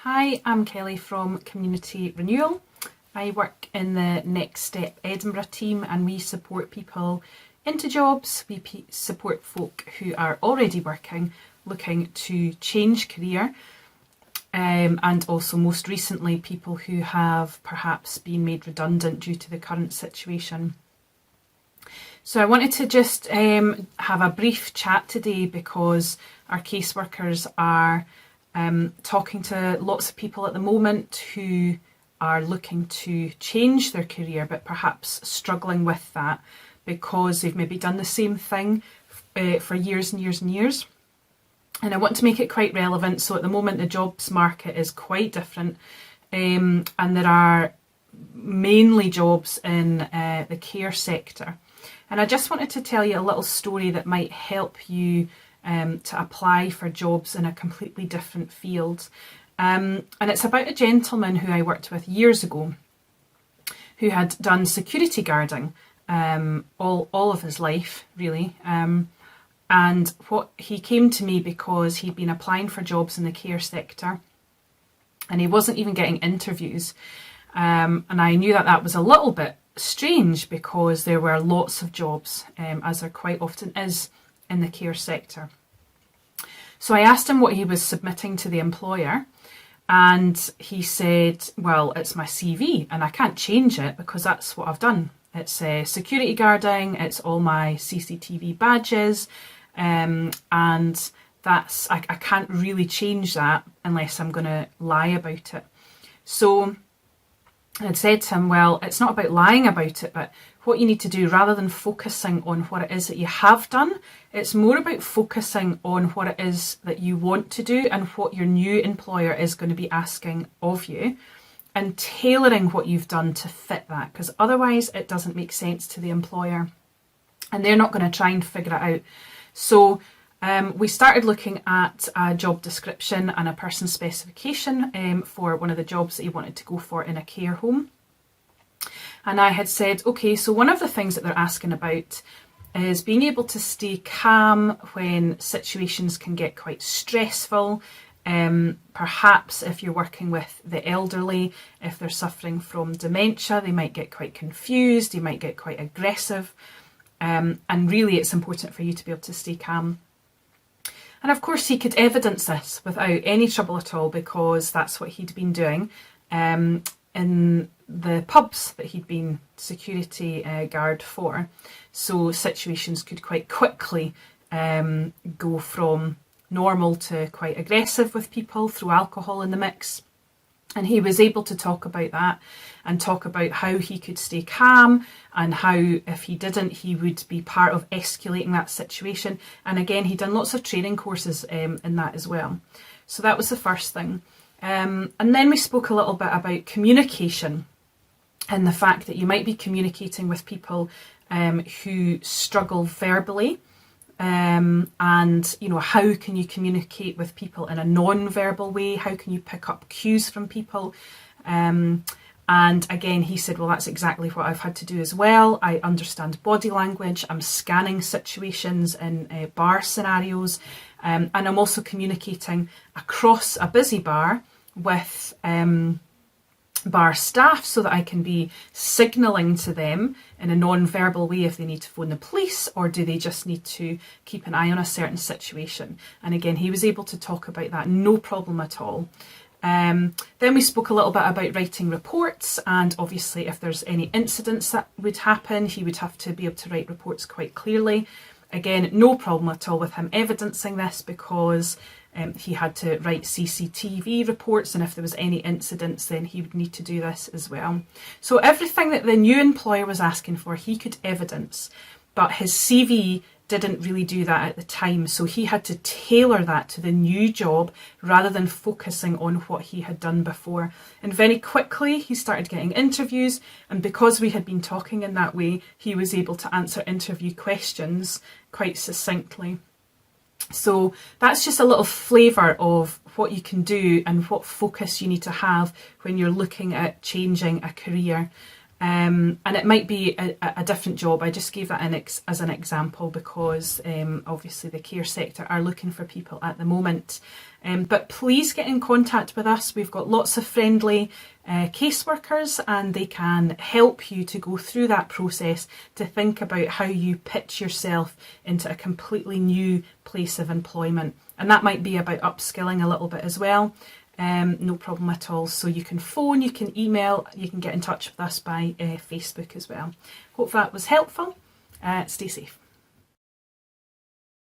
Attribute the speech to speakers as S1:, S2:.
S1: Hi, I'm Kelly from Community Renewal. I work in the Next Step Edinburgh team and we support people into jobs. We support folk who are already working, looking to change career, and also most recently people who have perhaps been made redundant due to the current situation. So I wanted to just have a brief chat today because our caseworkers are talking to lots of people at the moment who are looking to change their career but perhaps struggling with that because they've maybe done the same thing for years and years and years. And I want to make it quite relevant. So at the moment the jobs market is quite different, and there are mainly jobs in the care sector. And I just wanted to tell you a little story that might help you to apply for jobs in a completely different field. And it's about a gentleman who I worked with years ago who had done security guarding all of his life, really. And he came to me because he'd been applying for jobs in the care sector and he wasn't even getting interviews. And I knew that was a little bit strange because there were lots of jobs, as there quite often is in the care sector. So I asked him what he was submitting to the employer and he said, well, it's my CV and I can't change it because that's what I've done. It's security guarding, it's all my CCTV badges, and that's I can't really change that unless I'm going to lie about it. So I'd said to him, well, it's not about lying about it, but what you need to do, rather than focusing on what it is that you have done, it's more about focusing on what it is that you want to do and what your new employer is going to be asking of you and tailoring what you've done to fit that, because otherwise it doesn't make sense to the employer and they're not going to try and figure it out. So we started looking at a job description and a person's specification for one of the jobs that he wanted to go for in a care home. And I had said, okay, so one of the things that they're asking about is being able to stay calm when situations can get quite stressful. Perhaps if you're working with the elderly, if they're suffering from dementia, they might get quite confused, they might get quite aggressive. And really it's important for you to be able to stay calm. And of course he could evidence this without any trouble at all because that's what he'd been doing in the pubs that he'd been security guard for. So situations could quite quickly go from normal to quite aggressive with people, throw alcohol in the mix. And he was able to talk about that and talk about how he could stay calm and how if he didn't, he would be part of escalating that situation. And again, he'd done lots of training courses in that as well. So that was the first thing. And then we spoke a little bit about communication and the fact that you might be communicating with people who struggle verbally. And you know, how can you communicate with people in a non-verbal way? How can you pick up cues from people? And again, he said, well, that's exactly what I've had to do as well. I understand body language. I'm scanning situations in bar scenarios. And I'm also communicating across a busy bar with bar staff so that I can be signalling to them in a non-verbal way if they need to phone the police or do they just need to keep an eye on a certain situation. And again, he was able to talk about that, no problem at all. Then we spoke a little bit about writing reports, and obviously if there's any incidents that would happen, he would have to be able to write reports quite clearly. Again, no problem at all with him evidencing this because he had to write CCTV reports, and if there was any incidents then he would need to do this as well. So everything that the new employer was asking for he could evidence, but his CV didn't really do that at the time, so he had to tailor that to the new job rather than focusing on what he had done before. And very quickly he started getting interviews, and because we had been talking in that way, he was able to answer interview questions quite succinctly. So that's just a little flavour of what you can do and what focus you need to have when you're looking at changing a career. And it might be a different job. I just gave that as an example because obviously the care sector are looking for people at the moment. But please get in contact with us. We've got lots of friendly caseworkers, and they can help you to go through that process to think about how you pitch yourself into a completely new place of employment. And that might be about upskilling a little bit as well. No problem at all. So you can phone, you can email, you can get in touch with us by Facebook as well. Hope that was helpful. Stay safe.